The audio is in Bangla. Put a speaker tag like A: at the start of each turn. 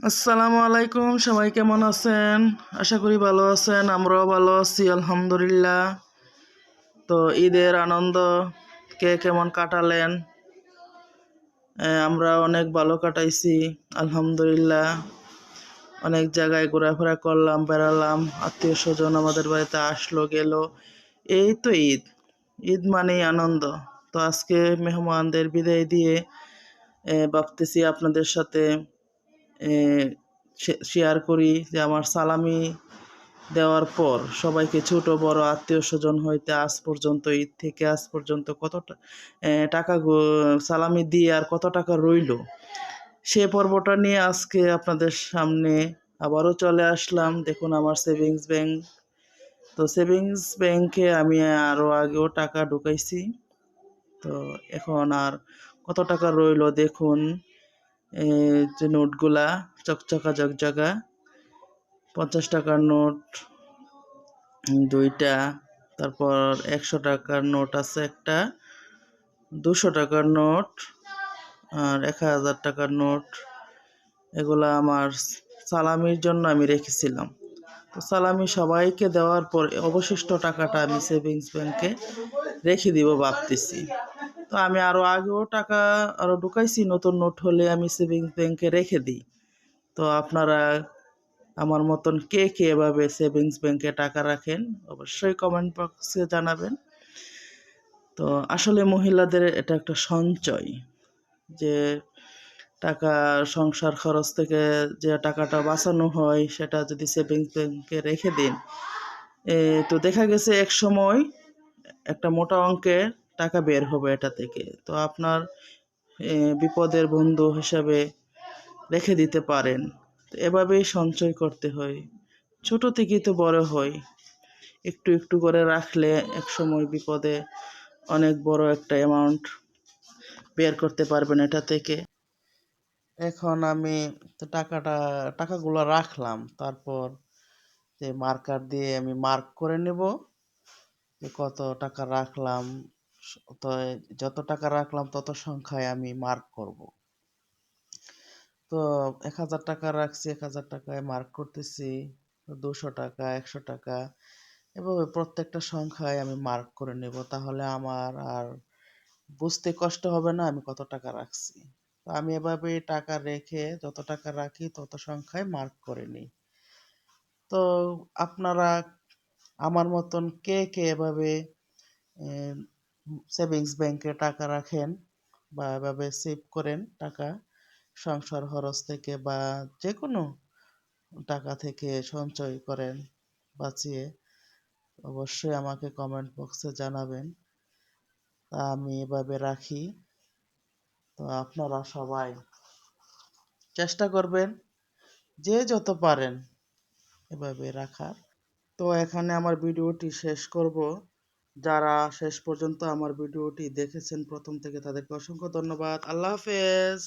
A: আসসালামু আলাইকুম, সবাই কেমন আছেন? আশা করি ভালো আছেন। আমরাও ভালো আছি আলহামদুলিল্লাহ। তো ঈদের আনন্দ কে কেমন কাটালেন? আমরা অনেক ভালো কাটাইছি আলহামদুলিল্লাহ। অনেক জায়গায় ঘোরাফেরা করলাম, বেড়ালাম, আত্মীয় স্বজন আমাদের বাড়িতে আসলো গেল। এই তো ঈদ, ঈদ মানেই আনন্দ। তো আজকে মেহমানদের বিদায় দিয়ে ভাবতেছি আপনাদের সাথে শেয়ার করি যে আমার সালামি দেওয়ার পর সবাইকে ছোট বড় আত্মীয় স্বজন হইতে আজ পর্যন্ত ঈদ থেকে আজ পর্যন্ত কত টাকা সালামি দিয়ে আর কত টাকা রইলো সে পর্বটা নিয়ে আজকে আপনাদের সামনে আবারও চলে আসলাম। দেখুন আমার সেভিংস ব্যাংক, তো সেভিংস ব্যাংকে আমি আরও আগেও টাকা ঢুকাইছি। তো এখন আর কত টাকা রইলো দেখুন। যে নোটগুলা চকচকা জকজকা, 50 টাকার নোট দুইটা, তারপর 100 টাকার নোট আছে একটা, 200 টাকার নোট আর 1000 টাকার নোট। এগুলা আমার সালামির জন্য আমি রেখেছিলাম। তো সালামি সবাইকে দেওয়ার পর অবশিষ্ট টাকাটা আমি সেভিংস ব্যাংকে রেখে দিব ভাবতেছি। তো আমি আরও আগেও টাকা আরও ঢুকাইছি, নতুন নোট হলে আমি সেভিংস ব্যাংকে রেখে দিই। তো আপনারা আমার মতন কে কে এভাবে সেভিংস ব্যাংকে টাকা রাখেন অবশ্যই কমেন্ট বক্সে জানাবেন। তো আসলে মহিলাদের এটা একটা সঞ্চয়, যে টাকা সংসার খরচ থেকে যে টাকাটা বাঁচানো হয় সেটা যদি সেভিংস ব্যাংকে রেখে দিন, তো দেখা গেছে এক সময় একটা মোটা অঙ্কের টাকা বের হবে এটা থেকে। তো আপনার বিপদের বন্ধু হিসাবে রেখে দিতে পারেন। তো এভাবেই সঞ্চয় করতে হয়, ছোট থেকেই তো বড় হয়। একটু একটু করে রাখলে এক সময় বিপদে অনেক বড় একটা অ্যামাউন্ট বের করতে পারবেন এটা থেকে। এখন আমি তো টাকাগুলো রাখলাম, তারপর যে মার্কার দিয়ে আমি মার্ক করে নেব যে কত টাকা রাখলাম। তো যত টাকা রাখলাম তত সংখ্যায় আমি মার্ক করব। তো 1000 টাকা রাখছি, 1000 টাকায় মার্ক করতেছি, 200 টাকা, 100 টাকা, এভাবে প্রত্যেকটা সংখ্যায় আমি মার্ক করে নেব। তাহলে আমার আর বুঝতে কষ্ট হবে না আমি কত টাকা রাখছি। তো আমি এভাবে টাকা রেখে যত টাকা রাখি তত সংখ্যায় মার্ক করে নিই। তো আপনারা আমার মতন কে কে এভাবে সেভিংস ব্যাংকে টাকা রাখেন বা এভাবে সেভ করেন টাকা, সংসার খরচ থেকে বা যে কোনো টাকা থেকে সঞ্চয় করেন বাঁচিয়ে, অবশ্যই আমাকে কমেন্ট বক্সে জানাবেন। তা আমি এভাবে রাখি। তো আপনারা সবাই চেষ্টা করবেন যে যত পারেন এভাবে রাখার। তো এখানে আমার ভিডিওটি শেষ করব। যারা শেষ পর্যন্ত আমার ভিডিওটি দেখেছেন প্রথম থেকে তাদেরকে অসংখ্য ধন্যবাদ। আল্লাহ হাফেজ।